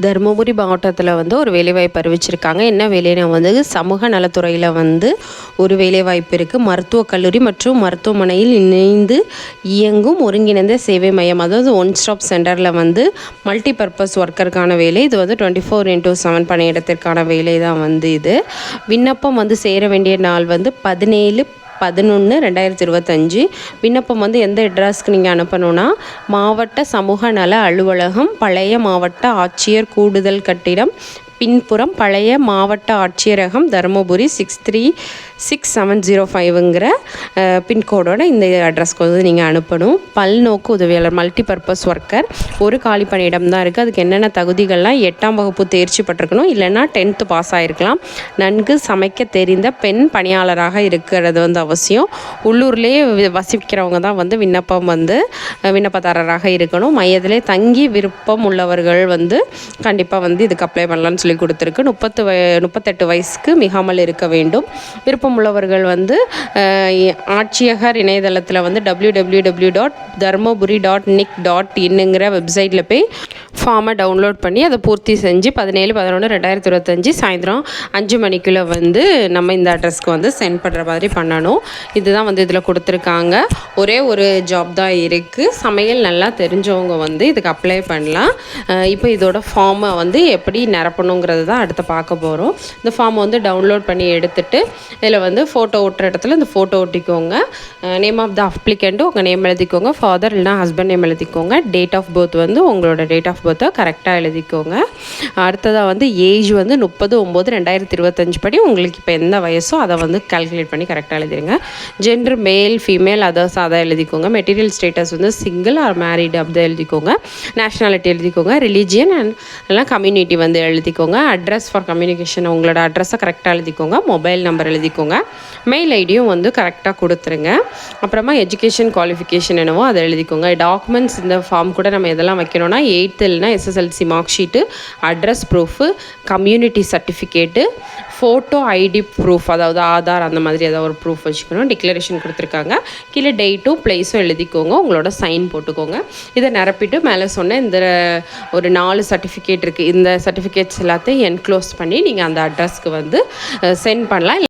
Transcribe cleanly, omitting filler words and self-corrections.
தருமபுரி மாவட்டத்தில் வந்து ஒரு வேலைவாய்ப்பு அறிவிச்சிருக்காங்க. என்ன வேலைனா வந்து சமூக நலத்துறையில் வந்து ஒரு வேலைவாய்ப்பு இருக்குது. மருத்துவக் கல்லூரி மற்றும் மருத்துவமனையில் இணைந்து இயங்கும் ஒருங்கிணைந்த சேவை மையம், அதாவது ஒன் ஸ்டாப் சென்டரில் வந்து மல்டி பர்பஸ் ஒர்க்கருக்கான வேலை. இது வந்து 24x7 பணியிடத்திற்கான வேலை தான் வந்து இது. விண்ணப்பம் வந்து சேர வேண்டிய நாள் வந்து 17/11/2025. விண்ணப்பம் வந்து எந்த அட்ரஸ்க்கு நீங்கள் அனுப்பணும்னா, மாவட்ட சமூக நல அலுவலகம், பழைய மாவட்ட ஆட்சியர் கூடுதல் கட்டிடம், பின்புறம், பழைய மாவட்ட ஆட்சியரகம், தருமபுரி 636705ங்கிற பின்கோடோட இந்த அட்ரஸ்க்கு வந்து நீங்கள் அனுப்பணும். பல்நோக்கு உதவியாளர் மல்டி பர்பஸ் ஒர்க்கர், ஒரு காலி பணியிடம் தான் இருக்குது. அதுக்கு என்னென்ன தகுதிகள்லாம் 8ஆம் வகுப்பு தேர்ச்சி பட்டிருக்கணும், இல்லைன்னா 10th பாஸ் ஆகிருக்கலாம். நன்கு சமைக்க தெரிந்த பெண் பணியாளராக இருக்கிறது வந்து அவசியம். உள்ளூர்லேயே வசிக்கிறவங்க தான் வந்து விண்ணப்பதாரராக இருக்கணும். மையத்திலே தங்கி விருப்பம் உள்ளவர்கள் வந்து கண்டிப்பாக வந்து இதுக்கு அப்ளை பண்ணலான்னு சொல்லி கொடுத்துருக்கு. 38 வயசுக்கு மிகாமல் இருக்க வேண்டும். விருப்பம் உள்ளவர்கள் வந்து ஆட்சியகர் இணையதளத்தில் வந்து www.dharmaburi.nic.in வெப்சைட்டில் போய் ஃபார்மை டவுன்லோட் பண்ணி அதை பூர்த்தி செஞ்சு 17/11/2025 சாயந்தரம் 5 மணிக்குள்ளே வந்து நம்ம இந்த அட்ரஸ்க்கு வந்து சென்ட் பண்ணுற மாதிரி பண்ணணும். இதுதான் வந்து இதில் கொடுத்துருக்காங்க. ஒரே ஒரு ஜாப் தான் இருக்குது. சமையல் நல்லா தெரிஞ்சவங்க வந்து இதுக்கு அப்ளை பண்ணலாம். இப்போ இதோட ஃபார்மை வந்து எப்படி நிரப்பணுங்கிறது தான் அடுத்து பார்க்க போகிறோம். இந்த ஃபார்மை வந்து டவுன்லோட் பண்ணி எடுத்துகிட்டு இதில் வந்து ஃபோட்டோ ஒட்டுற இடத்துல இந்த ஃபோட்டோ ஒட்டிக்கோங்க. நேம் ஆஃப் த அப்ளிகண்ட்டு உங்கள் நேம் எழுதிக்கோங்க. ஃபாதர் இல்லைனா ஹஸ்பண்ட் நேம் எழுதிக்கோங்க. டேட் ஆஃப் பர்த் வந்து உங்களோட டேட் ஆஃப் பர்த்தை கரெக்டாக எழுதிக்கோங்க. அடுத்ததாக வந்து ஏஜ் வந்து 30/9/2025 படி உங்களுக்கு இப்போ எந்த வயசோ அதை வந்து கால்குலேட் பண்ணி கரெக்டாக எழுதிடுங்க. ஜெண்டர் மேல் ஃபீமேல் அதர்ஸ் அதை எழுதிக்கோங்க. மெட்டீரியல் ஸ்டேட்டஸ் வந்து சிங்கிள் ஆர் மேரிடு அப்படி எழுதிக்கோங்க. நேஷ்னாலிட்டி எழுதிக்கோங்க. ரிலீஜியன் அண்ட் எல்லாம் கம்யூனிட்டி வந்து எழுதிக்கோங்க. அட்ரஸ் ஃபார் கம்யூனிகேஷன் உங்களோட அட்ரஸை கரெக்டாக எழுதிக்கோங்க. மொபைல் நம்பர் எழுதிக்கோங்க. மெயில் ஐடியும் வந்து கரெக்டாக கொடுத்துருங்க. அப்புறமா எஜுகேஷன் குவாலிஃபிகேஷன் என்னவோ அதை எழுதிக்கோங்க. டாக்குமெண்ட்ஸ் இந்த ஃபார்ம் கூட நம்ம எதெல்லாம் வைக்கணும்னா 8th இல்லைனா SSLC mark sheet, address proof, community certificate, photo ID proof, அதாவது ஆதார் அந்த மாதிரி ஏதாவது ஒரு ப்ரூஃப் வச்சுக்கணும். டிக்ளரேஷன் கொடுத்துருக்காங்க. கீழே டேட்டும் ப்ளேஸும் எழுதிக்கோங்க. உங்களோட சைன் போட்டுக்கோங்க. இதை நிரப்பிட்டு மேலே சொன்ன இந்த ஒரு 4 சர்டிஃபிகேட் இருக்குது. இந்த சர்டிஃபிகேட்ஸ் எல்லாத்தையும் என்க்ளோஸ் பண்ணி நீங்கள் அந்த அட்ரஸ்க்கு வந்து சென்ட் பண்ணலாம்.